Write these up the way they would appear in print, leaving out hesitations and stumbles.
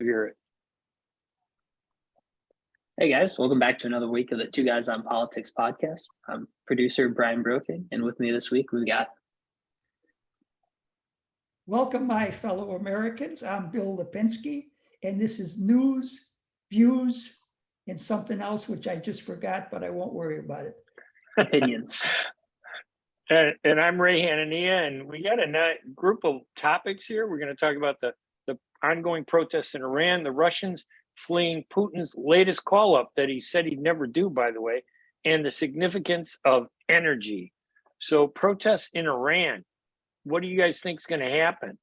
hear it. Hey guys, welcome back to another week of the Two Guys on Politics podcast. I'm producer Brian Broeking, and with me this week we've got. Welcome, my fellow Americans. I'm Bill Lipinski, and this is news, views, and something else which I just forgot, but I won't worry about it. Opinions. And I'm Ray Hanania, and we got a group of topics here. We're going to talk about the ongoing protests in Iran, the Russians fleeing Putin's latest call-up that he said he'd never do, by the way, and the significance of energy. So protests in Iran, what do you guys think is going to happen?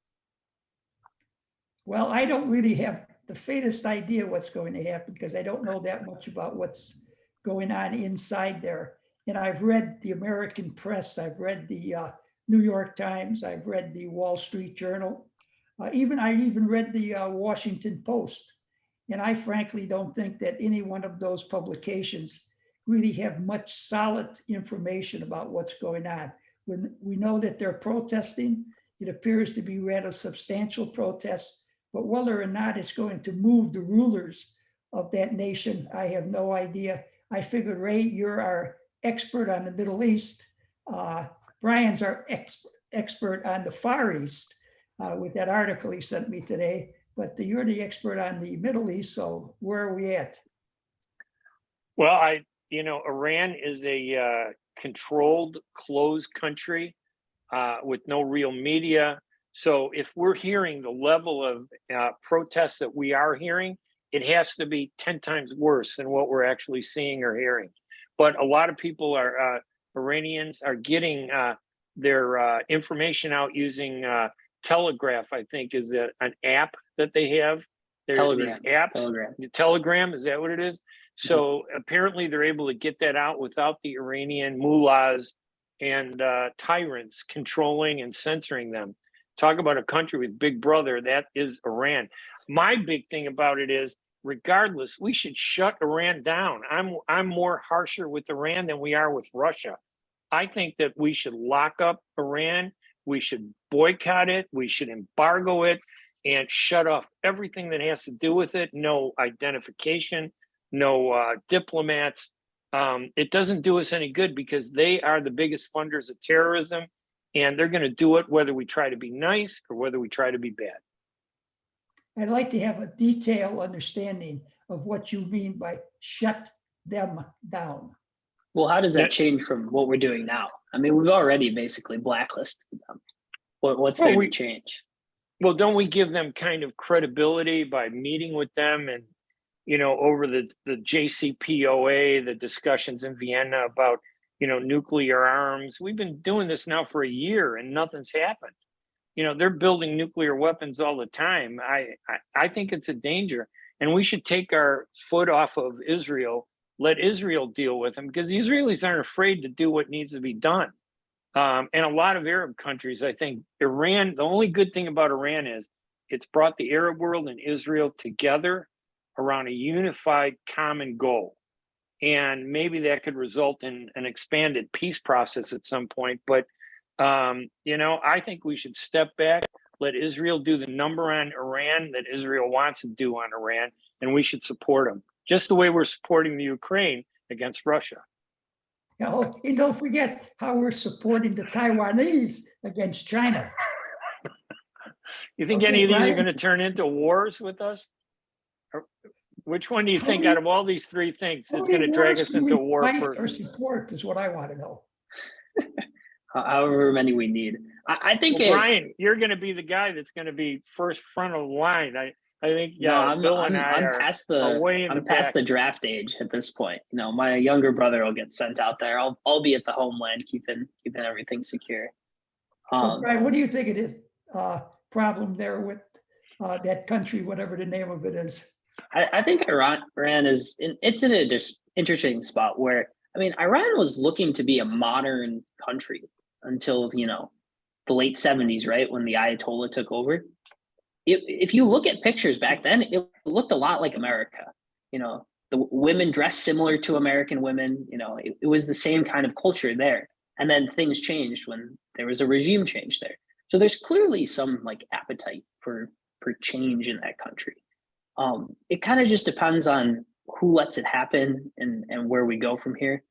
Well, I don't really have the faintest idea what's going to happen because I don't know that much about what's going on inside there. And I've read the American press, I've read the New York Times, I've read the Wall Street Journal, I even read the Washington Post. And I frankly don't think that any one of those publications really have much solid information about what's going on. When we know that they're protesting, it appears to be rather substantial protests, but whether or not it's going to move the rulers of that nation, I have no idea. I figured, Ray, you're our expert on the Middle East. Brian's our expert on the Far East with that article he sent me today. But you're the expert on the Middle East, so where are we at? Well, Iran is a controlled, closed country with no real media. So if we're hearing the level of protests that we are hearing, it has to be 10 times worse than what we're actually seeing or hearing. But a lot of people Iranians are getting their information out using Telegraph, I think, is an app that they have. Telegram. Telegram, is that what it is? So apparently they're able to get that out without the Iranian mullahs and tyrants controlling and censoring them. Talk about a country with Big Brother, that is Iran. My big thing about it is, regardless, we should shut Iran down. I'm more harsher with Iran than we are with Russia. I think that we should lock up Iran. We should boycott it. We should embargo it and shut off everything that has to do with it. No identification, no diplomats. It doesn't do us any good because they are the biggest funders of terrorism, and they're going to do it whether we try to be nice or whether we try to be bad. I'd like to have a detailed understanding of what you mean by shut them down. Well, how does that change from what we're doing now? I mean, we've already basically blacklisted them. What's there to change? Well, don't we give them kind of credibility by meeting with them and, over the JCPOA, the discussions in Vienna about, nuclear arms? We've been doing this now for a year and nothing's happened. They're building nuclear weapons all the time. I think it's a danger, and we should take our foot off of Israel. Let Israel deal with them, because the Israelis aren't afraid to do what needs to be done. And a lot of Arab countries, I think Iran, the only good thing about Iran is it's brought the Arab world and Israel together around a unified common goal. And maybe that could result in an expanded peace process at some point. But, I think we should step back, let Israel do the number on Iran that Israel wants to do on Iran, and we should support them, just the way we're supporting the Ukraine against Russia. And don't forget how we're supporting the Taiwanese against China. You think any of these are going to turn into wars with us? Or which one do you think out of all these three things is going to drag us into war first? Or support is what I want to know. However many we need. I think, Brian, you're going to be the guy that's going to be first front of the line. I think Bill and I are past the draft age at this point. My younger brother will get sent out there. I'll be at the homeland, keeping everything secure. So, Brian, what do you think it is? Problem there with that country, whatever the name of it is? I think Iran is it's in a interesting spot where, Iran was looking to be a modern country until the late 70s, right, when the Ayatollah took over. If you look at pictures back then, it looked a lot like America. The women dressed similar to American women. It was the same kind of culture there. And then things changed when there was a regime change there. So there's clearly some appetite for change in that country. It kind of just depends on who lets it happen and where we go from here.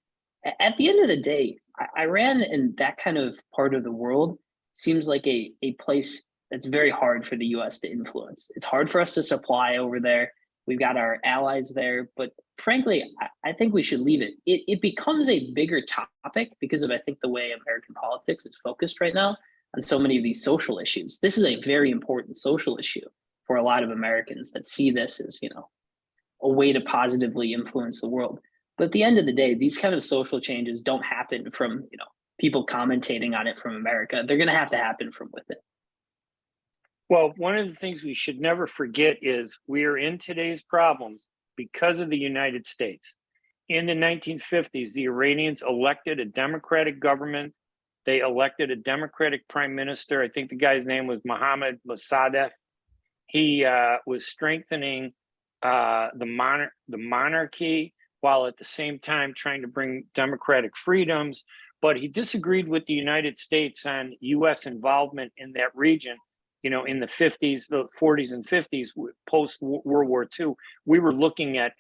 At the end of the day, Iran and that kind of part of the world seems like a place that's very hard for the US to influence. It's hard for us to supply over there. We've got our allies there, but frankly, I think we should leave it. It becomes a bigger topic because of, I think, the way American politics is focused right now on so many of these social issues. This is a very important social issue for a lot of Americans that see this as, a way to positively influence the world. But at the end of the day, these kind of social changes don't happen from, people commentating on it from America. They're going to have to happen from within. Well, one of the things we should never forget is we are in today's problems because of the United States. In the 1950s, the Iranians elected a democratic government. They elected a democratic prime minister. I think the guy's name was Mohammad Mossadegh. He was strengthening the monarchy while at the same time trying to bring democratic freedoms. But he disagreed with the United States on US involvement in that region. In the 50s, the 40s and 50s, post World War II, we were looking at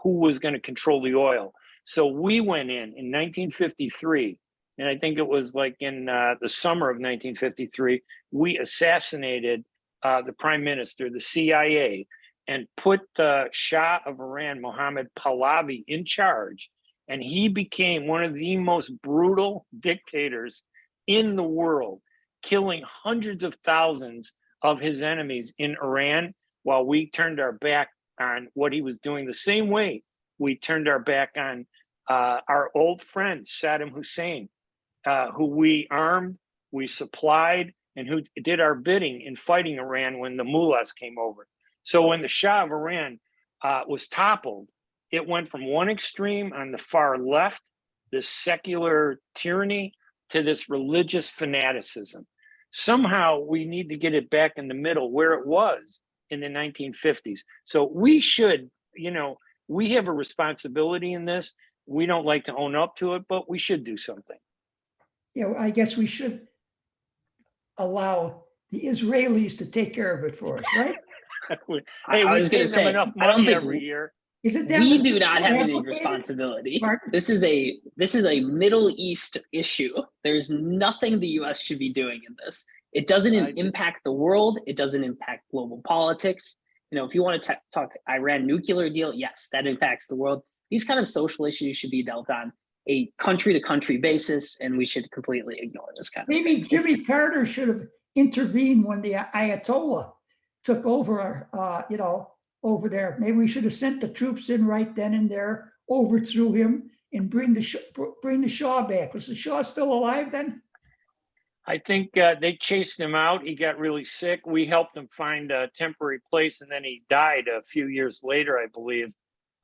who was going to control the oil. So we went in 1953, and I think it was like in the summer of 1953, we assassinated the prime minister, the CIA, and put the Shah of Iran, Mohammad Pahlavi, in charge. And he became one of the most brutal dictators in the world, killing hundreds of thousands of his enemies in Iran while we turned our back on what he was doing. The same way we turned our back on our old friend, Saddam Hussein, who we armed, we supplied, and who did our bidding in fighting Iran when the mullahs came over. So when the Shah of Iran was toppled, it went from one extreme on the far left, this secular tyranny, to this religious fanaticism. Somehow we need to get it back in the middle where it was in the 1950s. So we should, we have a responsibility in this. We don't like to own up to it, but we should do something. I guess we should allow the Israelis to take care of it for us, right? Hey, I we was going to pay them say, enough I don't money think every year. Is it that we much do not have any complicated? responsibility. Mark? This is a Middle East issue. There's nothing the US should be doing in this. It doesn't impact the world. It doesn't impact global politics. If you want to talk Iran nuclear deal, yes, that impacts the world. These kind of social issues should be dealt on a country-to-country basis, and we should completely ignore this kind of Maybe thing. Jimmy Carter should have intervened when the Ayatollah took over, over there. Maybe we should have sent the troops in right then and there, overthrew him, and bring the Shah back. Was the Shah still alive then? I think they chased him out. He got really sick. We helped him find a temporary place, and then he died a few years later, I believe.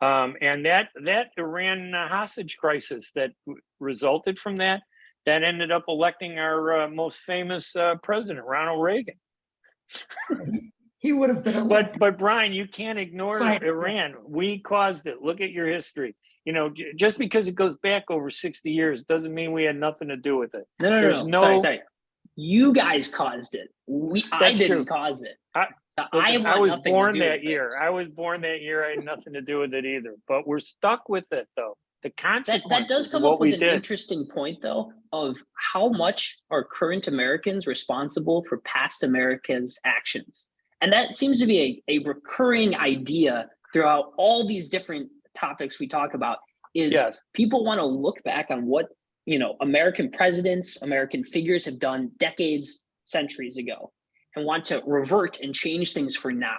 And that Iran hostage crisis that resulted from that ended up electing our most famous president, Ronald Reagan. He would have been. But Brian, you can't ignore Iran. We caused it. Look at your history. Just because it goes back over 60 years doesn't mean we had nothing to do with it. No. Sorry. You guys caused it. I didn't cause it. I was born that year. I was born that year. I had nothing to do with it either. But we're stuck with it, though. The consequences. That does come up with an interesting point, though, of how much are current Americans responsible for past Americans' actions. And that seems to be a recurring idea throughout all these different topics we talk about, is people want to look back on what, American presidents, American figures have done decades, centuries ago, and want to revert and change things for now.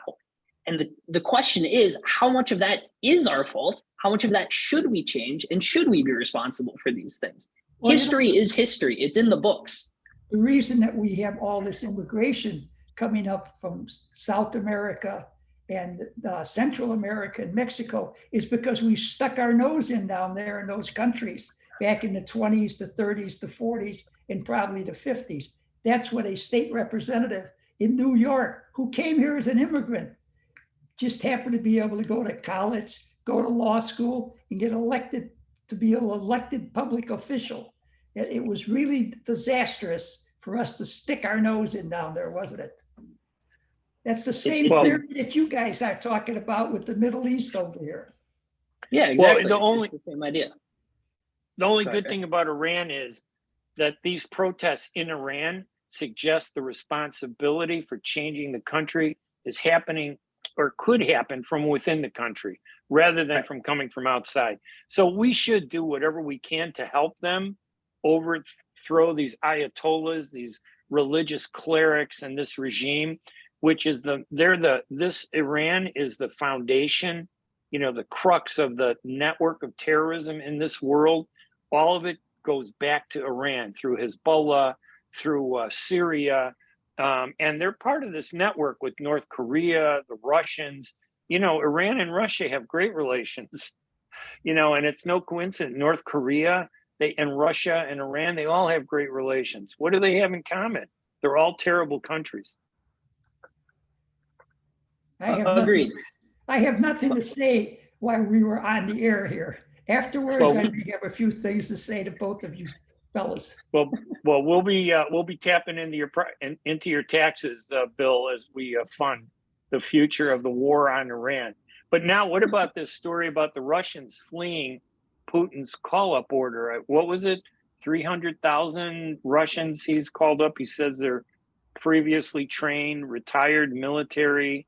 And the question is, how much of that is our fault? How much of that should we change? And should we be responsible for these things? Well, history is history. It's in the books. The reason that we have all this immigration coming up from South America and Central America and Mexico is because we stuck our nose in down there in those countries back in the 20s, the 30s, the 40s, and probably the 50s. That's what a state representative in New York, who came here as an immigrant, just happened to be able to go to college, go to law school, and get elected to be an elected public official. It was really disastrous for us to stick our nose in down there, wasn't it? That's the same it's theory that you guys are talking about with the Middle East over here. Yeah, exactly. the It's the same idea. only Go good ahead. thing about Iran is that these protests in Iran suggest the responsibility for changing the country is happening or could happen from within the country rather than Right. from coming from outside. So we should do whatever we can to help them overthrow these these religious clerics and this regime, which is this Iran is the foundation, the crux of the network of terrorism in this world. All of it goes back to Iran through Hezbollah, through Syria, and they're part of this network with North Korea, the Russians. Iran and Russia have great relations, and it's no coincidence. North Korea, and Russia and Iran, they all have great relations. What do they have in common? They're all terrible countries. Agreed. I have nothing to say while we were on the air here. Afterwards, I may have a few things to say to both of you fellas. Well, we'll be tapping into your taxes, Bill, as we fund the future of the war on Iran. But now, what about this story about the Russians fleeing Putin's call-up order? What was it? 300,000 Russians he's called up. He says they're previously trained, retired military,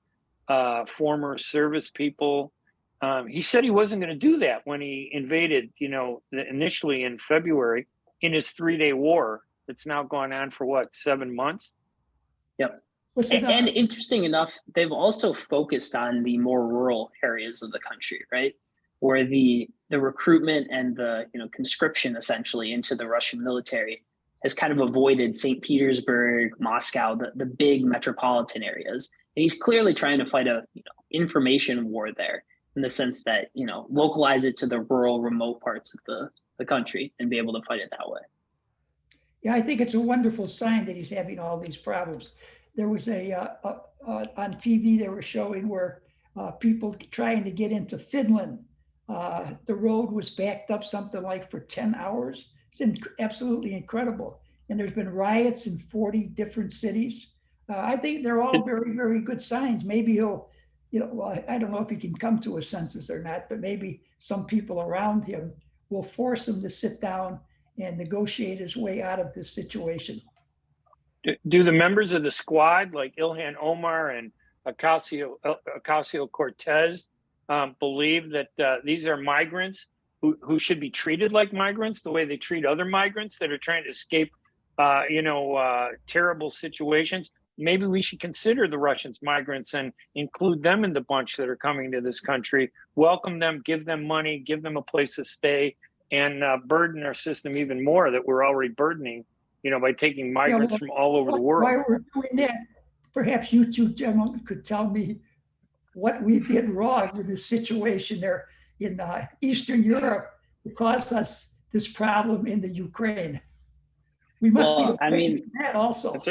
former service people. He said he wasn't going to do that when he invaded, initially in February in his 3-day war that's now gone on for 7 months? Yep. And interesting enough, they've also focused on the more rural areas of the country, right? Where the recruitment and the conscription essentially into the Russian military has kind of avoided St. Petersburg, Moscow, the big metropolitan areas. And he's clearly trying to fight a information war there in the sense that, localize it to the rural, remote parts of the country and be able to fight it that way. Yeah, I think it's a wonderful sign that he's having all these problems. There was on TV, they were showing where people trying to get into Finland, the road was backed up something like for 10 hours. It's absolutely incredible. And there's been riots in 40 different cities. I think they're all very, very good signs. Maybe he'll, I don't know if he can come to a census or not, but maybe some people around him will force him to sit down and negotiate his way out of this situation. Do the members of the squad, like Ilhan Omar and Ocasio-Cortez, believe that these are migrants who should be treated like migrants, the way they treat other migrants that are trying to escape, terrible situations? Maybe we should consider the Russians migrants and include them in the bunch that are coming to this country, welcome them, give them money, give them a place to stay, and burden our system even more that we're already burdening, by taking migrants from all over the world. While we're doing that, perhaps you two gentlemen could tell me what we did wrong in this situation there in Eastern Europe to cause us this problem in the Ukraine. We must be that also.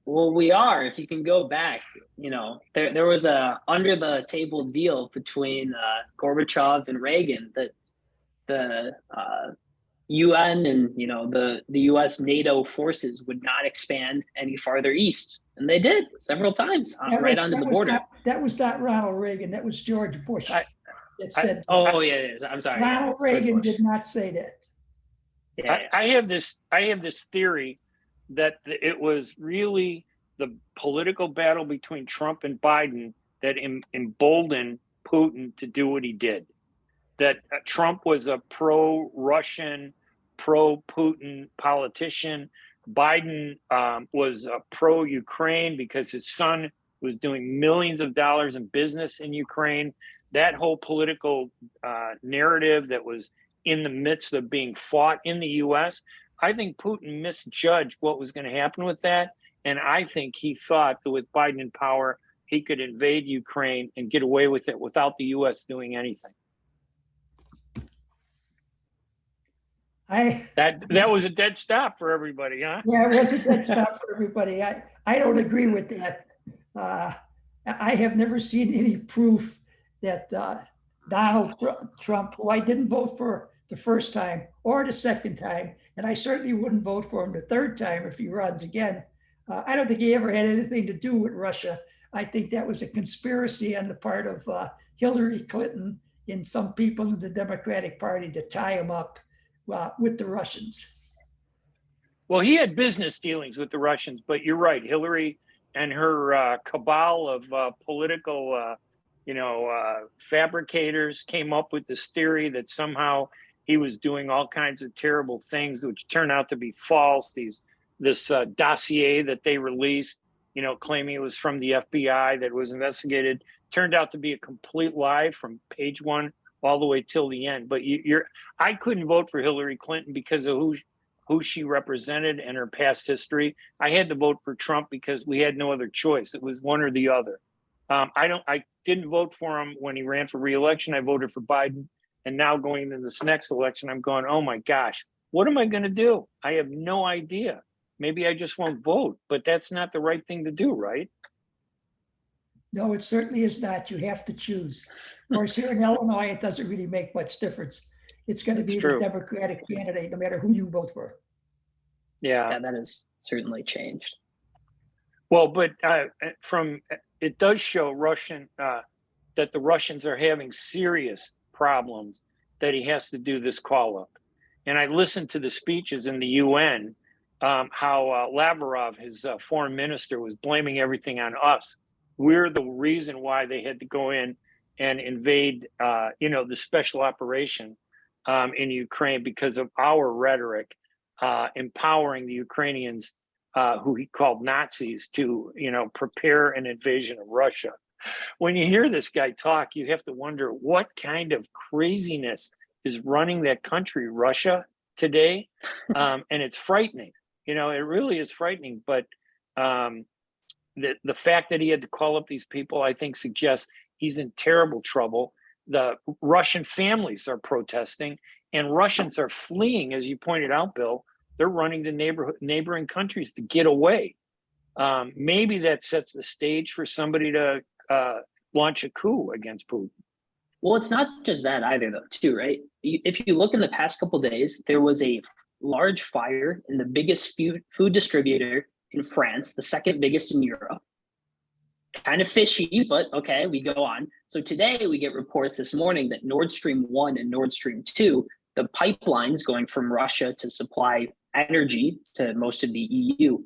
Well, we are. If you can go back, there was a under the table deal between Gorbachev and Reagan that the UN and the US NATO forces would not expand any farther east, and they did several times right onto the border. That was not Ronald Reagan. That was George Bush. That said. I'm sorry. Ronald Reagan did not say that. Yeah. I have this theory that it was really the political battle between Trump and Biden that emboldened Putin to do what he did. That Trump was a pro-Russian, pro-Putin politician. Biden was a pro-Ukraine because his son was doing millions of dollars in business in Ukraine. That whole political narrative that was in the midst of being fought in the U.S., I think Putin misjudged what was going to happen with that. And I think he thought that with Biden in power, he could invade Ukraine and get away with it without the U.S. doing anything. That was a dead stop for everybody, huh? Yeah, it was a dead stop for everybody. I don't agree with that. I have never seen any proof that Donald Trump, who I didn't vote for the first time or the second time, and I certainly wouldn't vote for him the third time if he runs again. I don't think he ever had anything to do with Russia. I think that was a conspiracy on the part of Hillary Clinton and some people in the Democratic Party to tie him up with the Russians. Well, he had business dealings with the Russians, but you're right. Hillary and her cabal of political, fabricators came up with this theory that somehow he was doing all kinds of terrible things, which turned out to be false. This dossier that they released, claiming it was from the FBI that was investigated, turned out to be a complete lie from page one all the way till the end. But I couldn't vote for Hillary Clinton because of who she represented and her past history. I had to vote for Trump because we had no other choice. It was one or the other. I didn't vote for him when he ran for re-election. I voted for Biden. And now going into this next election, I'm going, oh my gosh, what am I going to do? I have no idea. Maybe I just won't vote, but that's not the right thing to do, right? No, it certainly is not. You have to choose. Of course, here in Illinois, it doesn't really make much difference. It's going to be the Democratic candidate, no matter who you vote for. Yeah, that has certainly changed. Well, but it does show that the Russians are having serious problems that he has to do this call up. And I listened to the speeches in the UN, how Lavrov, his foreign minister, was blaming everything on us. We're the reason why they had to go in and invade, the special operation in Ukraine because of our rhetoric, empowering the Ukrainians, who he called Nazis, to, prepare an invasion of Russia. When you hear this guy talk, you have to wonder what kind of craziness is running that country, Russia, today. And it's frightening. It really is frightening. But the fact that he had to call up these people, I think, suggests he's in terrible trouble. The Russian families are protesting, and Russians are fleeing, as you pointed out, Bill. They're running to neighboring countries to get away. Maybe that sets the stage for somebody to launch a coup against Putin. Well, it's not just that either, though, too, right? If you look in the past couple of days, there was a large fire in the biggest food distributor in France, the second biggest in Europe. Kind of fishy, but okay, we go on. So today we get reports this morning that Nord Stream 1 and Nord Stream 2, the pipelines going from Russia to supply energy to most of the EU,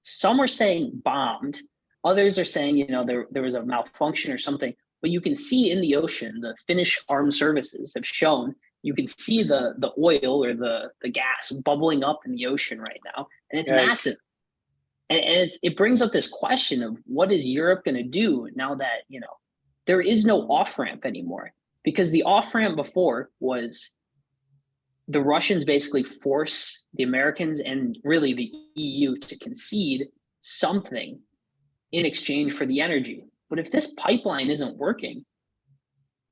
some are saying bombed. Others are saying, there was a malfunction or something. But you can see in the ocean, the Finnish armed services have shown, you can see the oil or the gas bubbling up in the ocean right now. And it's massive. And it brings up this question of what is Europe going to do now that, there is no off-ramp anymore? Because the off-ramp before was the Russians basically force the Americans and really the EU to concede something in exchange for the energy. But if this pipeline isn't working,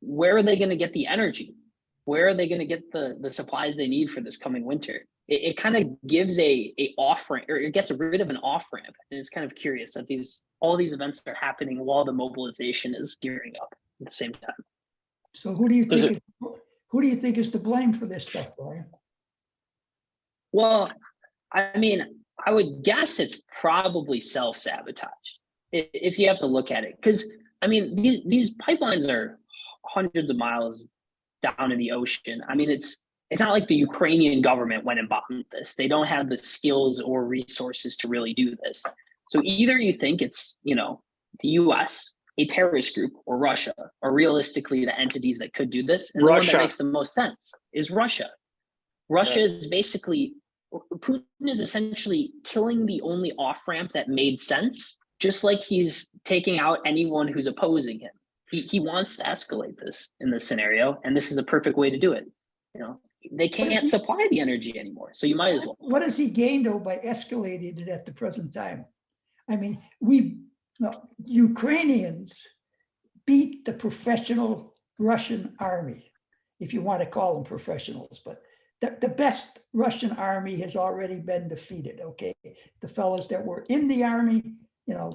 where are they going to get the energy? Where are they going to get the supplies they need for this coming winter? It kind of gives a off ramp, or it gets rid of an off ramp, and it's kind of curious that all these events are happening while the mobilization is gearing up at the same time. So who do you think is to blame for this stuff, Brian? Well, I mean, I would guess it's probably self-sabotage if you have to look at it, because I mean these pipelines are hundreds of miles down in the ocean. I mean, it's not like the Ukrainian government went and bombed this. They don't have the skills or resources to really do this. So either you think it's, the US, a terrorist group, or Russia, are realistically the entities that could do this. And Russia. The one that makes the most sense is Russia. Russia is basically, Putin is essentially killing the only off-ramp that made sense, just like he's taking out anyone who's opposing him. He wants to escalate this in this scenario, and this is a perfect way to do it. They can't supply the energy anymore, so you might as well. What has he gained, though, by escalating it at the present time? I mean, Ukrainians beat the professional Russian army, if you want to call them professionals, but the best Russian army has already been defeated, okay? The fellows that were in the army,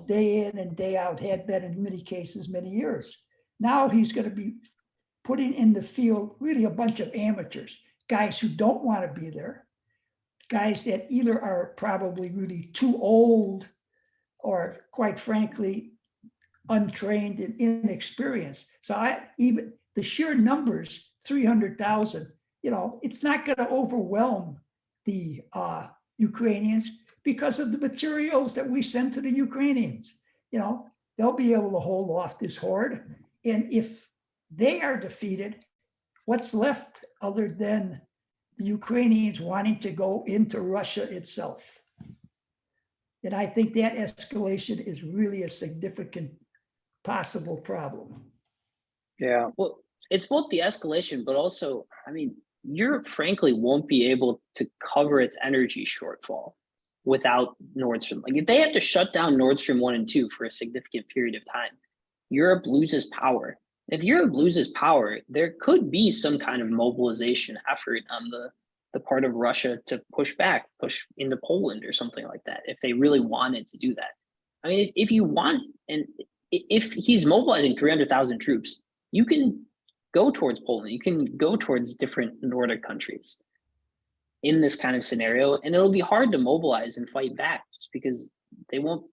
day in and day out, had been in many cases many years. Now he's going to be putting in the field really a bunch of amateurs, guys who don't want to be there, guys that either are probably really too old or, quite frankly, untrained and inexperienced. So even the sheer numbers, 300,000, it's not going to overwhelm the Ukrainians because of the materials that we send to the Ukrainians. They'll be able to hold off this horde. And if they are defeated, what's left other than the Ukrainians wanting to go into Russia itself? And I think that escalation is really a significant possible problem. Yeah. Well, it's both the escalation, but also, I mean, Europe frankly won't be able to cover its energy shortfall without Nord Stream. Like if they have to shut down Nord Stream 1 and 2 for a significant period of time, Europe loses power. If Europe loses power, there could be some kind of mobilization effort on the part of Russia to push back, push into Poland or something like that, if they really wanted to do that. I mean, if you want, and if he's mobilizing 300,000 troops, you can go towards Poland, you can go towards different Nordic countries in this kind of scenario, and it'll be hard to mobilize and fight back just because they won't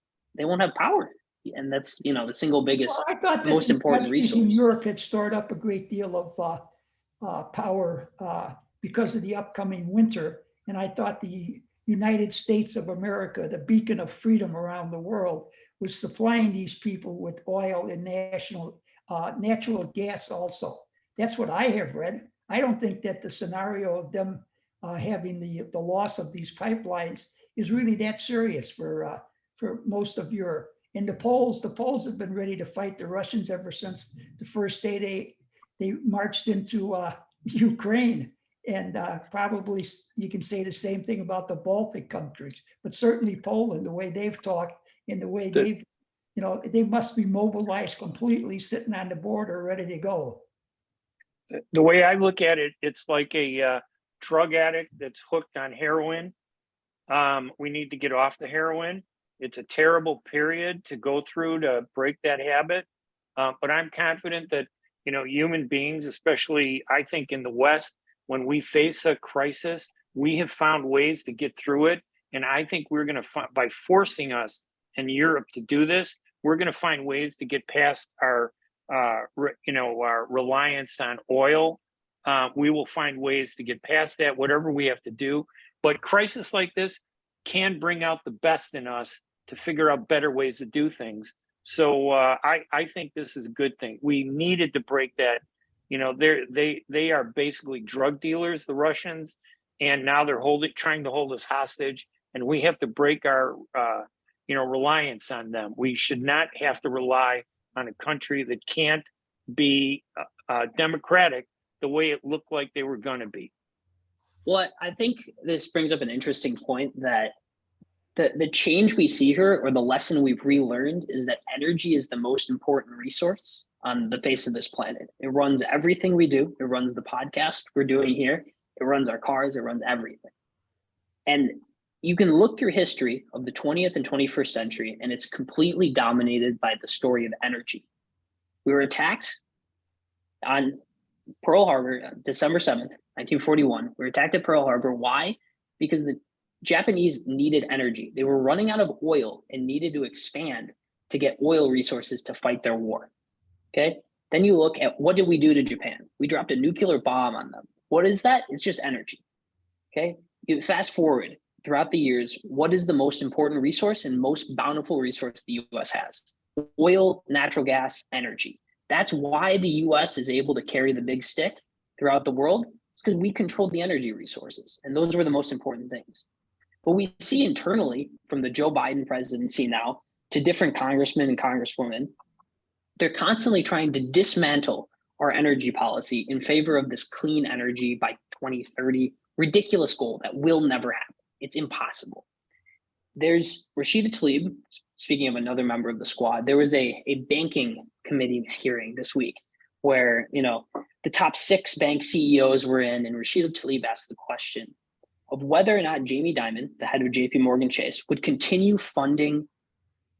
have power. And that's, the single biggest, I thought that most the important countries resource. in Europe had stored up a great deal of power because of the upcoming winter. And I thought the United States of America, the beacon of freedom around the world, was supplying these people with oil and natural gas also. That's what I have read. I don't think that the scenario of them having the loss of these pipelines is really that serious for most of Europe. And the Poles have been ready to fight the Russians ever since the first day they marched into Ukraine. And probably you can say the same thing about the Baltic countries, but certainly Poland, the way they've talked and the way they must be mobilized completely, sitting on the border, ready to go. The way I look at it, it's like a drug addict that's hooked on heroin. We need to get off the heroin. It's a terrible period to go through to break that habit. But I'm confident that, human beings, especially I think in the West, when we face a crisis, we have found ways to get through it. And I think we're going to find, by forcing us in Europe to do this, we're going to find ways to get past our reliance on oil. We will find ways to get past that, whatever we have to do. But crisis like this can bring out the best in us to figure out better ways to do things. So I think this is a good thing. We needed to break that. They are basically drug dealers, the Russians, and now they're trying to hold us hostage. And we have to break our reliance on them. We should not have to rely on a country that can't be democratic the way it looked like they were going to be. Well, I think this brings up an interesting point that the change we see here, or the lesson we've relearned, is that energy is the most important resource on the face of this planet. It runs everything we do. It runs the podcast we're doing here. It runs our cars. It runs everything. And you can look through history of the 20th and 21st century, and it's completely dominated by the story of energy. We were attacked on Pearl Harbor, December 7th, 1941. We were attacked at Pearl Harbor. Why? Because the Japanese needed energy. They were running out of oil and needed to expand to get oil resources to fight their war. Okay. Then you look at, what did we do to Japan? We dropped a nuclear bomb on them. What is that? It's just energy. Okay. You fast forward throughout the years, what is the most important resource and most bountiful resource the US has? Oil, natural gas, energy. That's why the US is able to carry the big stick throughout the world. It's because we controlled the energy resources, and those were the most important things. But we see internally, from the Joe Biden presidency now to different congressmen and congresswomen, they're constantly trying to dismantle our energy policy in favor of this clean energy by 2030, ridiculous goal that will never happen. It's impossible. There's Rashida Tlaib, speaking of another member of the squad, there was a banking committee hearing this week where, the top 6 bank CEOs were in, and Rashida Tlaib asked the question of whether or not Jamie Dimon, the head of JP Morgan Chase, would continue funding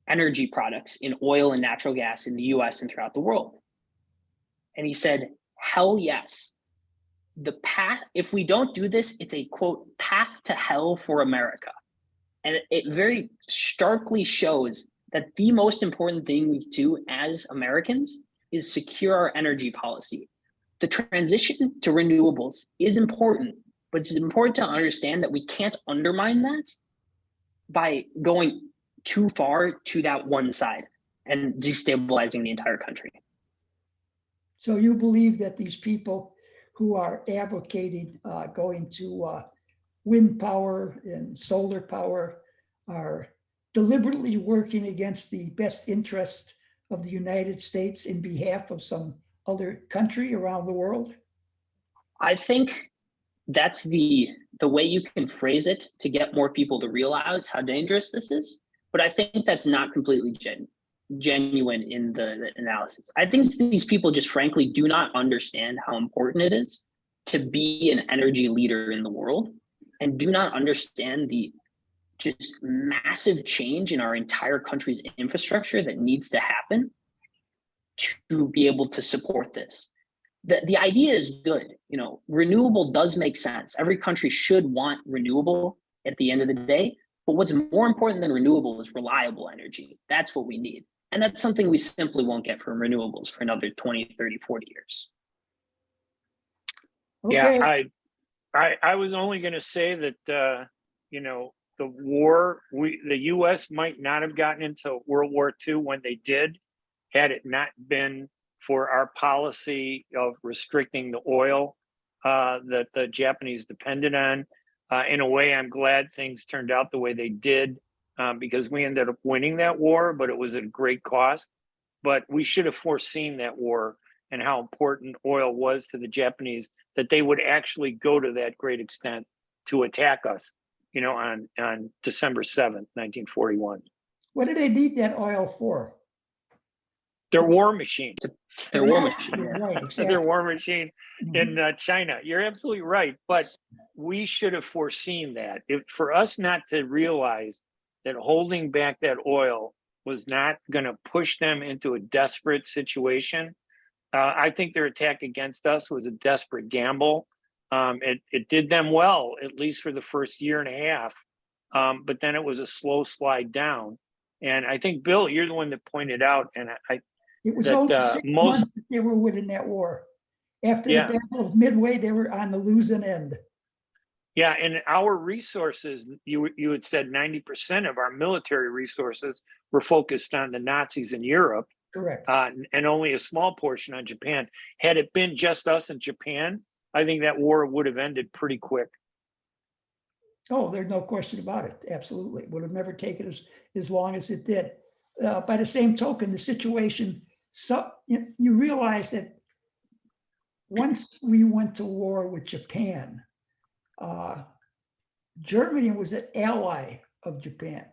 energy products in oil and natural gas in the US and throughout the world. And he said, hell yes. The path, if we don't do this, it's a quote, path to hell for America. And it very starkly shows that the most important thing we do as Americans is secure our energy policy. The transition to renewables is important, but it's important to understand that we can't undermine that by going too far to that one side and destabilizing the entire country. So you believe that these people who are advocating going to wind power and solar power are deliberately working against the best interest of the United States in behalf of some other country around the world? I think that's the way you can phrase it to get more people to realize how dangerous this is. But I think that's not completely genuine in the analysis. I think these people just frankly do not understand how important it is to be an energy leader in the world, and do not understand the just massive change in our entire country's infrastructure that needs to happen to be able to support this. The idea is good. You know, renewable does make sense. Every country should want renewable at the end of the day. But what's more important than renewable is reliable energy. That's what we need. And that's something we simply won't get from renewables for another 20, 30, 40 years. Okay. Yeah, I was only going to say that, you know, the war, the U.S. might not have gotten into World War II when they did, had it not been for our policy of restricting the oil that the Japanese depended on. In a way, I'm glad things turned out the way they did, because we ended up winning that war, but it was at a great cost. But we should have foreseen that war and how important oil was to the Japanese, that they would actually go to that great extent to attack us, you know, on December 7th, 1941. What do they need that oil for? Their war machine. Their war machine. You're right, Their exactly. war machine in China. You're absolutely right. But we should have foreseen that. For us not to realize that holding back that oil was not going to push them into a desperate situation, I think their attack against us was a desperate gamble. It did them well, at least for the first year and a half. But then it was a slow slide down. And I think, Bill, you're the one that pointed out, and It was that, only 6 months that they were winning that war. After the Battle of Midway, they were on the losing end. Yeah, and our resources, you had said 90% of our military resources were focused on the Nazis in Europe. Correct. And only a small portion on Japan. Had it been just us and Japan, I think that war would have ended pretty quick. Oh, there's no question about it. Absolutely. It would have never taken as long as it did. By the same token, the situation, so you realize that once we went to war with Japan, Germany was an ally of Japan.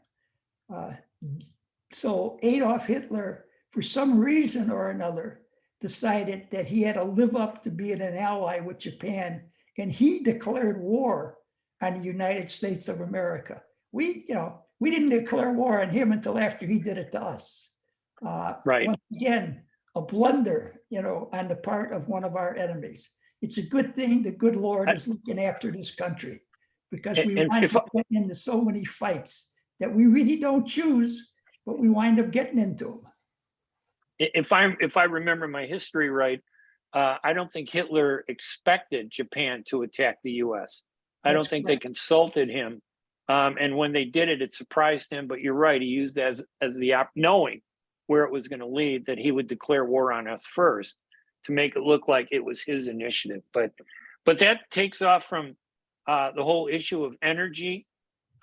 So Adolf Hitler, for some reason or another, decided that he had to live up to being an ally with Japan, and he declared war on the United States of America. We didn't declare war on him until after he did it to us. Right. Once again, a blunder, on the part of one of our enemies. It's a good thing the good Lord is looking after this country, because we wind up getting into so many fights that we really don't choose, but we wind up getting into them. If I remember my history right, I don't think Hitler expected Japan to attack the U.S. I don't think they consulted him, and when they did it, it surprised him. But you're right; he used as the knowing where it was going to lead, that he would declare war on us first to make it look like it was his initiative. But that takes off from the whole issue of energy.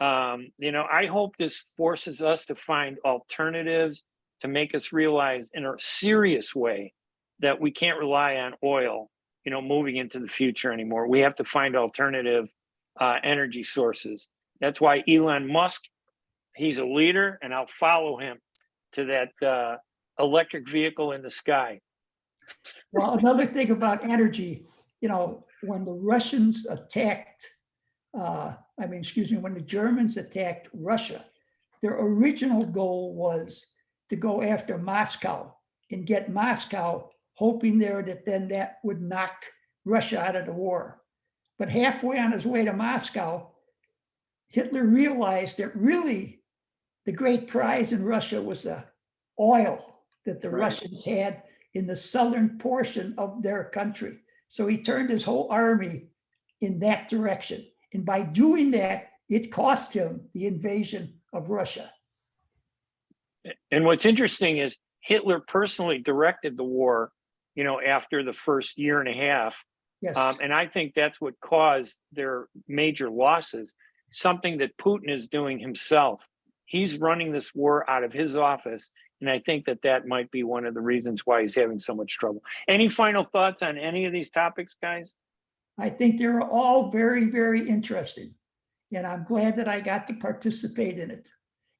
I hope this forces us to find alternatives to make us realize in a serious way that we can't rely on oil, moving into the future anymore. We have to find alternative energy sources. That's why Elon Musk, he's a leader, and I'll follow him to that electric vehicle in the sky. Well, another thing about energy, when the Russians attacked, when the Germans attacked Russia, their original goal was to go after Moscow and get Moscow, hoping there that then that would knock Russia out of the war. But halfway on his way to Moscow, Hitler realized that really the great prize in Russia was the oil that the Right. Russians had in the southern portion of their country. So he turned his whole army in that direction. And by doing that, it cost him the invasion of Russia. And what's interesting is Hitler personally directed the war, you know, after the first year and a half. Yes. And I think that's what caused their major losses, something that Putin is doing himself. He's running this war out of his office. And I think that that might be one of the reasons why he's having so much trouble. Any final thoughts on any of these topics, guys? I think they're all very, very interesting. And I'm glad that I got to participate in it,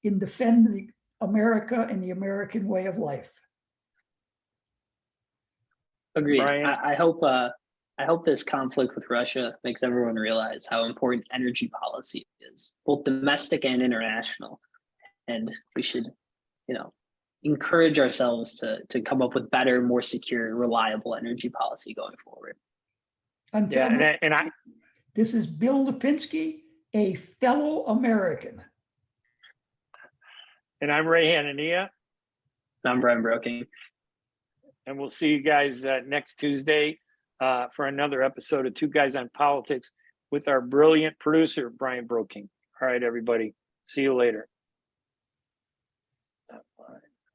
in defending America and the American way of life. Agreed. Brian? I hope this conflict with Russia makes everyone realize how important energy policy is, both domestic and international. And we should, you know, encourage ourselves to come up with better, more secure, reliable energy policy going forward. Until Yeah, and I this is Bill Lipinski, a fellow American. and I'm Ray Hanania, I'm Brian Broeking. and we'll see you guys next Tuesday for another episode of Two Guys on Politics with our brilliant producer, Brian Broeking. All right, everybody. See you later.